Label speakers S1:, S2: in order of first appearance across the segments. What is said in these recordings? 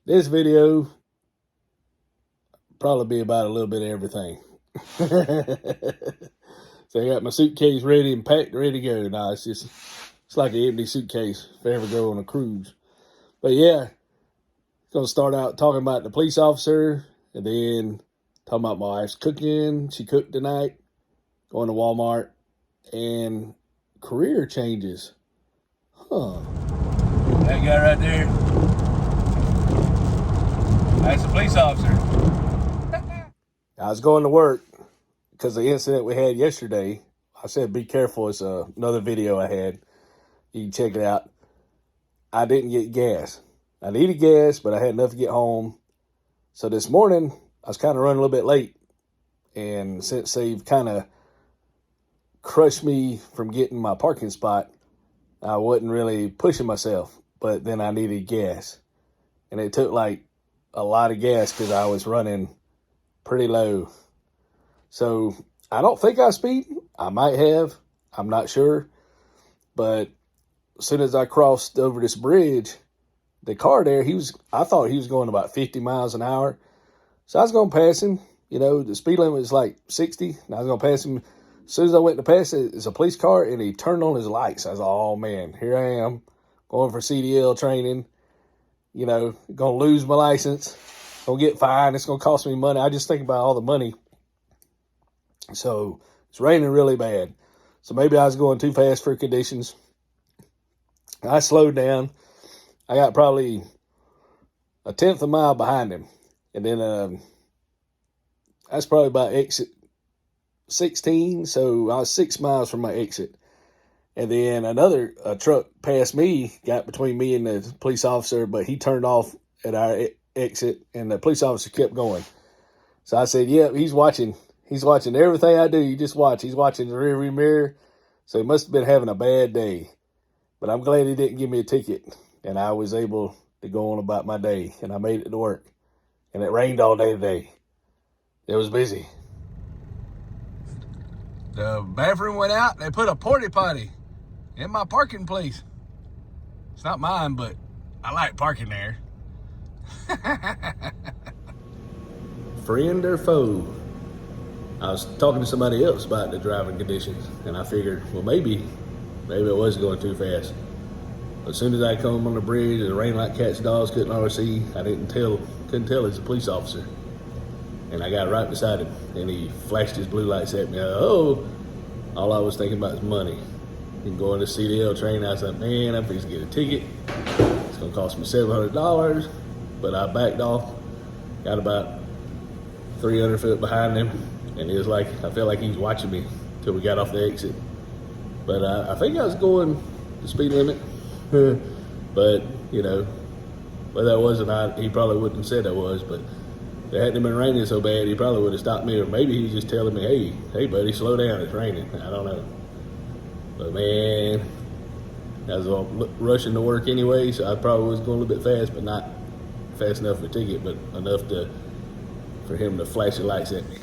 S1: This video probably be about a little bit of everything. So I got my suitcase ready and packed, ready to go. Now it's like an empty suitcase if I ever go on a cruise. But yeah, gonna start out talking about the police officer, and then talking about my wife's cooking. She cooked tonight. Going to Walmart and career changes. That guy right there, that's a police officer. I was going to work because the incident we had yesterday. I said be careful. It's another video I had. You can check it out. I didn't get gas. I needed gas, but I had enough to get home. So this morning, I was kind of running a little bit late. And since they've kind of crushed me from getting my parking spot, I wasn't really pushing myself. But then I needed gas. And it took like a lot of gas because I was running pretty low. So I don't think I speeded. I might have. I'm not sure. But as soon as I crossed over this bridge, the car there, I thought he was going about 50 miles an hour. So I was going to pass him. You know, the speed limit is like 60. And I was going to pass him. As soon as I went to pass it, it's a police car, and he turned on his lights. I was like, oh, man, here I am going for CDL training. You know, going to lose my license. Going to get fined. It's going to cost me money. I just think about all the money. So it's raining really bad. So maybe I was going too fast for conditions. I slowed down. I got probably a tenth of a mile behind him. And then that's probably about exit 16. So I was 6 miles from my exit. And then another truck passed me, got between me and the police officer, but he turned off at our exit, and the police officer kept going. So I said, yeah, he's watching. He's watching everything I do. You just watch. He's watching the rearview mirror. So he must have been having a bad day. But I'm glad he didn't give me a ticket. And I was able to go on about my day. And I made it to work. And it rained all day today. It was busy. The bathroom went out. They put a porta potty in my parking place. It's not mine, but I like parking there. Friend or foe? I was talking to somebody else about the driving conditions, and I figured, well, maybe it was going too fast. As soon as I come on the bridge, it rained like cats and dogs, couldn't hardly see. I couldn't tell he's a police officer. And I got right beside him, and he flashed his blue lights at me. All I was thinking about is money. And going to CDL train, I was like, man, I'm fixing to get a ticket. It's going to cost me $700. But I backed off, got about 300 foot behind him. And it was like, I felt like he was watching me till we got off the exit. But I think I was going the speed limit. But, you know, whether that was or not, he probably wouldn't have said I was. But if it hadn't been raining so bad, he probably would have stopped me. Or maybe he was just telling me, hey, buddy, slow down, it's raining. I don't know. But, man, I was rushing to work anyway, so I probably was going a little bit fast, but not fast enough for a ticket, but enough for him to flash the lights at me.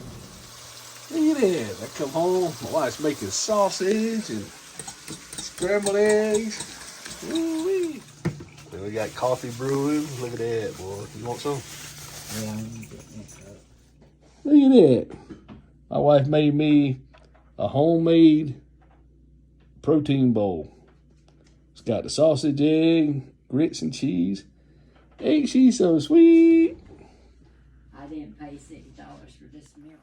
S1: Look at this. I come home, my wife's making sausage and scrambled eggs. Woo-wee. Then we got coffee brewing. Look at that, boy. You want some? Look at that. My wife made me a homemade protein bowl. It's got the sausage, egg, grits, and cheese. Ain't she so sweet?
S2: I didn't pay $6 for this milk.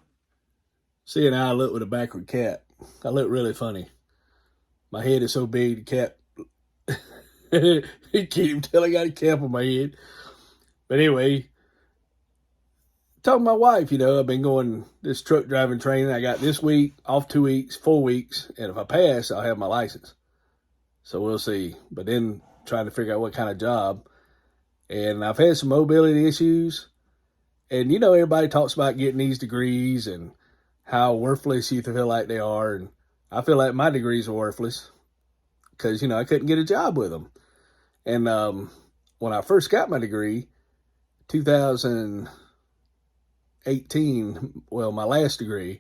S1: See, and I look with a backward cap. I look really funny. My head is so big, the cap. He can't even tell I got a cap on my head. But anyway, talking to my wife, you know, I've been going this truck driving training. I got this week, off 2 weeks, 4 weeks. And if I pass, I'll have my license. So we'll see. But then trying to figure out what kind of job. And I've had some mobility issues. And, you know, everybody talks about getting these degrees and how worthless you feel like they are. And I feel like my degrees are worthless because, you know, I couldn't get a job with them. And when I first got my degree, 2018, well, my last degree,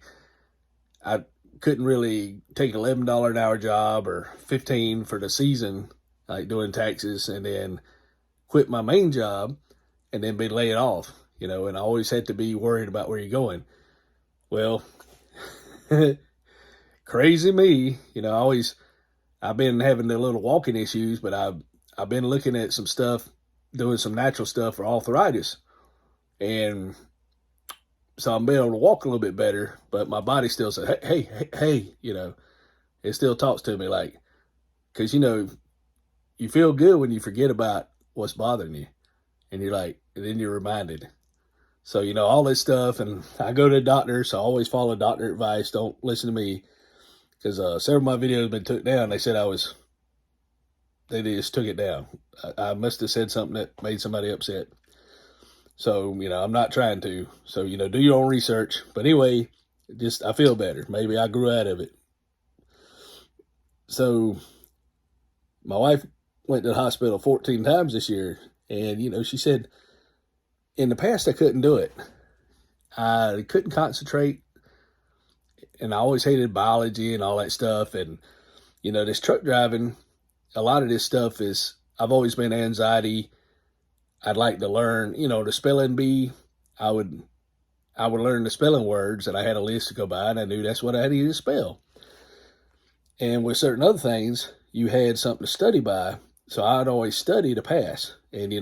S1: I couldn't really take $11 an hour job or 15 for the season, like doing taxes, and then quit my main job and then be laid off, and I always had to be worried about where you're going. Well, crazy me, I've been having the little walking issues, but I've been looking at some stuff, doing some natural stuff for arthritis. And so I'm being able to walk a little bit better, but my body still says, hey, it still talks to me like, because, you feel good when you forget about what's bothering you. And you're like, and then you're reminded. So, all this stuff, and I go to the doctor, so I always follow doctor advice. Don't listen to me, because several of my videos have been took down. They said they just took it down. I must have said something that made somebody upset. So, I'm not trying to. So, do your own research. But anyway, I feel better. Maybe I grew out of it. So, my wife went to the hospital 14 times this year. And, she said, in the past, I couldn't do it. I couldn't concentrate. And I always hated biology and all that stuff. And, this truck driving, a lot of this stuff I've always been anxiety. I'd like to learn, the spelling bee. I would learn the spelling words, and I had a list to go by, and I knew that's what I needed to spell. And with certain other things, you had something to study by. So I'd always study to pass. And,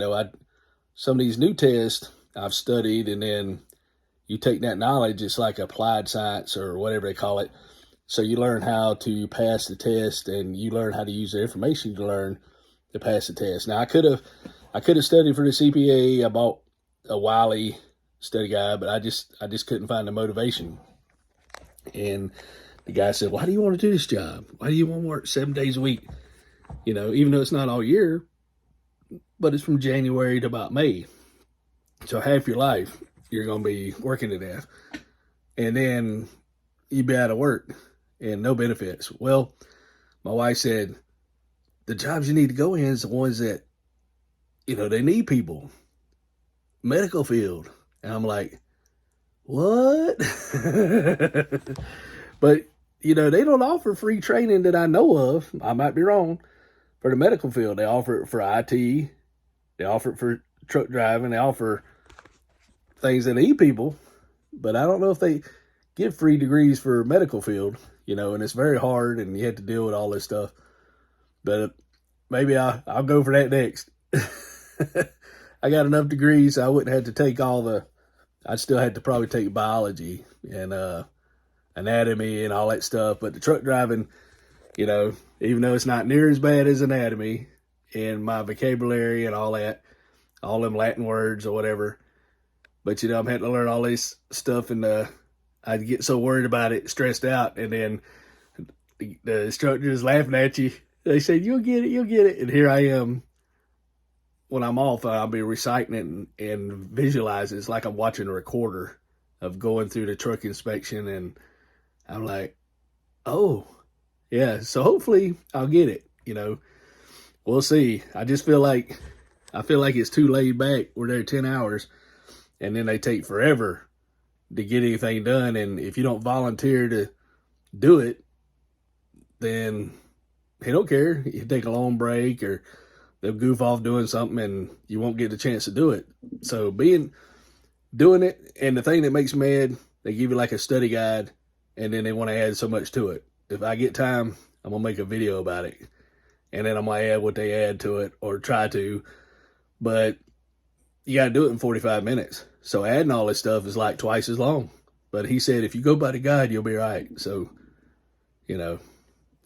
S1: some of these new tests I've studied, and then you take that knowledge, it's like applied science or whatever they call it. So you learn how to pass the test, and you learn how to use the information you learn to pass the test. Now, I could have studied for the CPA. I bought a Wiley study guide, but I just couldn't find the motivation. And the guy said, "Why do you want to do this job? Why do you want to work 7 days a week? Even though it's not all year, but it's from January to about May. So half your life, you're going to be working to death. And then you'd be out of work and no benefits." Well, my wife said, the jobs you need to go in is the ones that, they need people. Medical field. And I'm like, what? But, they don't offer free training that I know of. I might be wrong. For the medical field, they offer it for IT. They offer it for truck driving. They offer things that need people. But I don't know if they give free degrees for medical field, and it's very hard, and you have to deal with all this stuff. But maybe I'll go for that next. I got enough degrees, so I wouldn't have to take I'd still have to probably take biology and anatomy and all that stuff. But the truck driving, even though it's not near as bad as anatomy and my vocabulary and all that, all them Latin words or whatever. But, I'm having to learn all this stuff, and I'd get so worried about it, stressed out, and then the instructor's laughing at you. They said, you'll get it. And here I am. When I'm off, I'll be reciting it and visualize it. It's like I'm watching a recorder of going through the truck inspection, and I'm like, oh, yeah. So hopefully I'll get it, We'll see. I feel like it's too laid back. We're there 10 hours, and then they take forever to get anything done. And if you don't volunteer to do it, then they don't care. You take a long break, or they'll goof off doing something, and you won't get the chance to do it. So doing it, and the thing that makes me mad, they give you like a study guide, and then they want to add so much to it. If I get time, I'm going to make a video about it. And then I might add what they add to it, or try to. But you got to do it in 45 minutes. So adding all this stuff is like twice as long. But he said, if you go by the guide, you'll be right. So,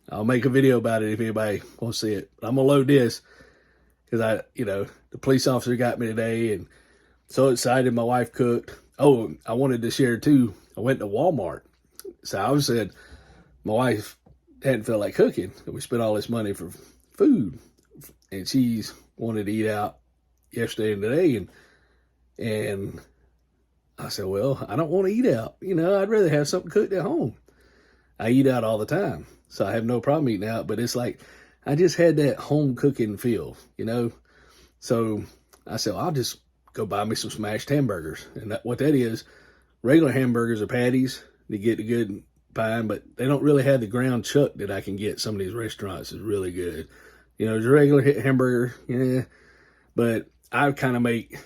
S1: I'll make a video about it if anybody wants to see it. But I'm going to load this because the police officer got me today, and so excited. My wife cooked. Oh, I wanted to share too. I went to Walmart. So I said, my wife hadn't felt like cooking. We spent all this money for food, and she's wanted to eat out yesterday and today. And I said, well, I don't want to eat out. I'd rather have something cooked at home. I eat out all the time, so I have no problem eating out. But it's like, I just had that home cooking feel, So I said, well, I'll just go buy me some smashed hamburgers. And what that is, regular hamburgers are patties. They get the good pine, but they don't really have the ground chuck that I can get. Some of these restaurants is really good. There's a regular hamburger, yeah. But I kind of make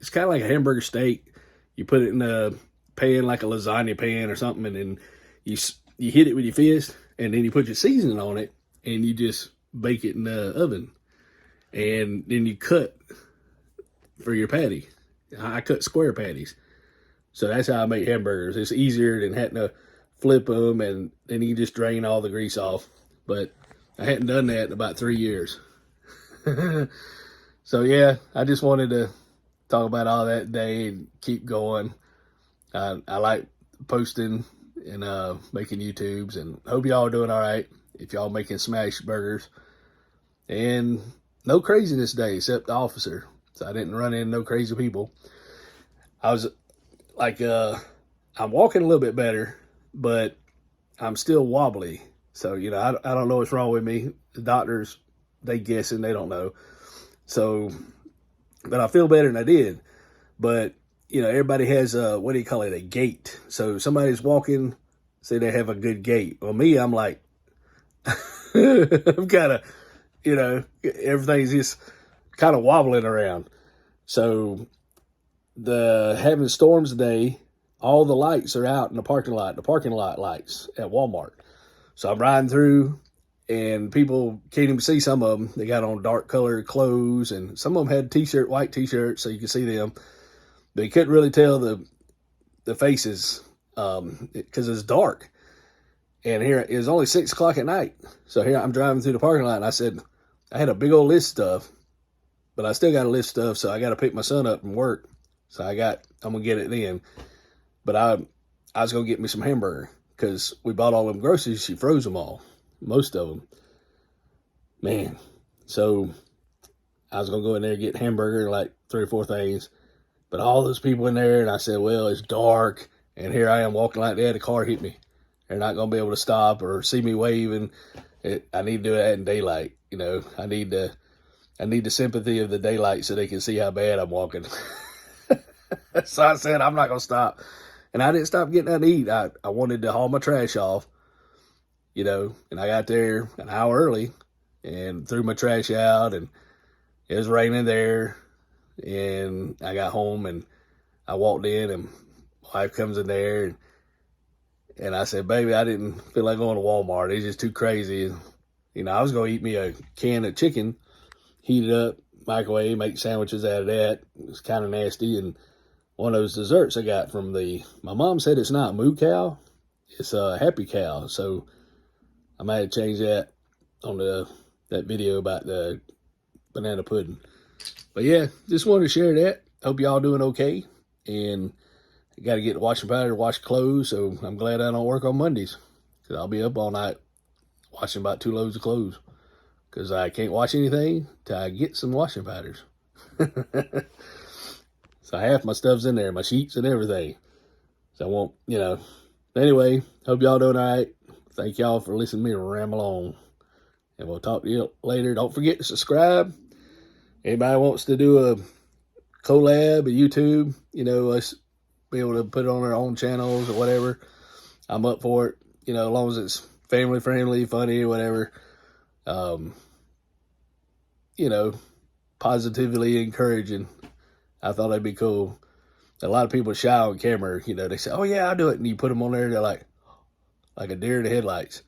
S1: it's kind of like a hamburger steak. You put it in a pan, like a lasagna pan or something, and then you hit it with your fist, and then you put your seasoning on it, and you just bake it in the oven. And then you cut for your patty. I cut square patties. So that's how I make hamburgers. It's easier than having to flip them, and then you just drain all the grease off. But I hadn't done that in about 3 years. So yeah, I just wanted to talk about all that today and keep going. I like posting and making YouTubes, and hope y'all are doing all right if y'all making smash burgers. And no craziness today except the officer. So I didn't run into no crazy people. I was like, I'm walking a little bit better, but I'm still wobbly. So, you know, I don't know what's wrong with me. The doctors, they guessing, they don't know. So, but I feel better than I did. But, you know, everybody has what do you call it, a gait. So somebody's walking, say they have a good gait. Well, me, I'm like, I'm kind of, you know, everything's just kind of wobbling around. So having storms today, all the lights are out in the parking lot lights at Walmart. So I'm riding through, and people can't even see some of them. They got on dark colored clothes, and some of them had white t-shirts, so you could see them. But you couldn't really tell the faces because it's dark. And here it was only 6 o'clock at night. So here I'm driving through the parking lot, and I said, I had a big old list of stuff, but I still got a list of stuff, so I got to pick my son up from work. So I'm going to get it then. But I was going to get me some hamburger because we bought all them groceries. She froze them all, most of them. Man, so I was going to go in there and get hamburger, like 3 or 4 things. But all those people in there, and I said, well, it's dark, and here I am walking like that. A car hit me. They're not going to be able to stop or see me waving. I need to do that in daylight. You know, I need the sympathy of the daylight so they can see how bad I'm walking. So I said, I'm not going to stop. And I didn't stop getting nothing to eat. I wanted to haul my trash off, you know, and I got there an hour early and threw my trash out, and it was raining there. And I got home, and I walked in, and my wife comes in there, and I said, baby, I didn't feel like going to Walmart. It's just too crazy. And, you know, I was going to eat me a can of chicken, heat it up, microwave, make sandwiches out of that. It was kind of nasty. And one of those desserts I got from my mom said it's not Moo Cow, it's a Happy Cow. So I might have changed that on that video about the banana pudding. But yeah, just wanted to share that. Hope y'all doing okay. And I got to get the washing powder to wash clothes, so I'm glad I don't work on Mondays, because I'll be up all night washing about 2 loads of clothes, because I can't wash anything till I get some washing powders. So half my stuff's in there, my sheets and everything. So I won't, you know. Anyway, hope y'all doing all right. Thank y'all for listening to me ramble on. And we'll talk to you later. Don't forget to subscribe. Anybody wants to do a collab, a YouTube, you know, us be able to put it on our own channels or whatever, I'm up for it. You know, as long as it's family friendly, funny, whatever. You know, positively encouraging. I thought that'd be cool. A lot of people shy on camera, you know, they say, oh yeah, I'll do it. And you put them on there, they're like a deer in the headlights.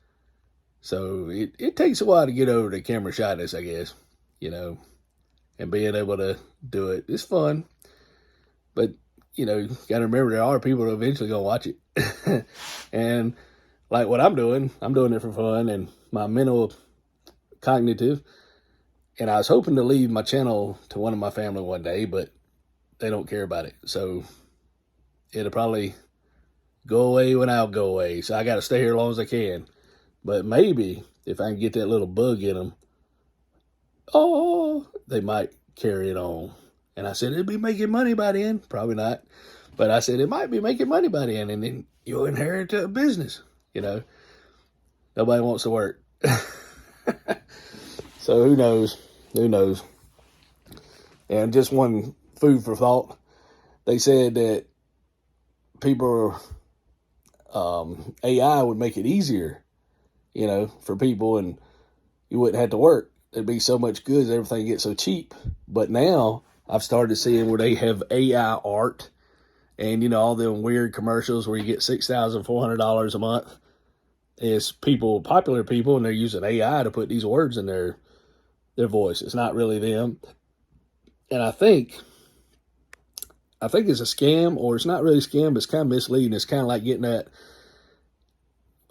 S1: So it takes a while to get over the camera shyness, I guess, you know, and being able to do it. It's fun. But, you know, you got to remember there are people who are eventually going to watch it. And like what I'm doing it for fun and my mental cognitive. And I was hoping to leave my channel to one of my family one day, but they don't care about it. So it'll probably go away when I'll go away. So I got to stay here as long as I can. But maybe if I can get that little bug in them, they might carry it on. And I said, it'll be making money by then. Probably not. But I said, it might be making money by then. And then you'll inherit a business, you know. Nobody wants to work. So who knows? Who knows? And just one food for thought. They said that people, AI would make it easier, you know, for people, and you wouldn't have to work. There'd be so much goods, everything gets so cheap. But now I've started seeing where they have AI art, and you know, all them weird commercials where you get $6,400 a month. It's people, popular people, and they're using AI to put these words in their voice. It's not really them. And I think it's a scam, or it's not really a scam, but it's kind of misleading. It's kind of like getting that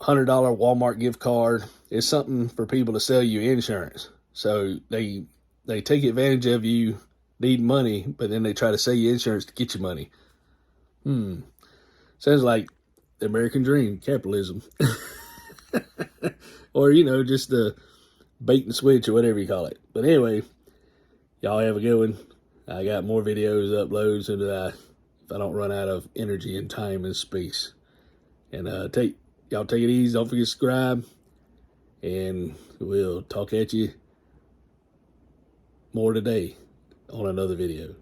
S1: $100 Walmart gift card. It's something for people to sell you insurance. So they take advantage of you needing money, but then they try to sell you insurance to get you money. Sounds like the American dream, capitalism. Or, you know, just the bait and switch or whatever you call it. But anyway, y'all have a good one. I got more videos uploads into that if I don't run out of energy and time and space. And y'all take it easy. Don't forget to subscribe. And we'll talk at you more today on another video.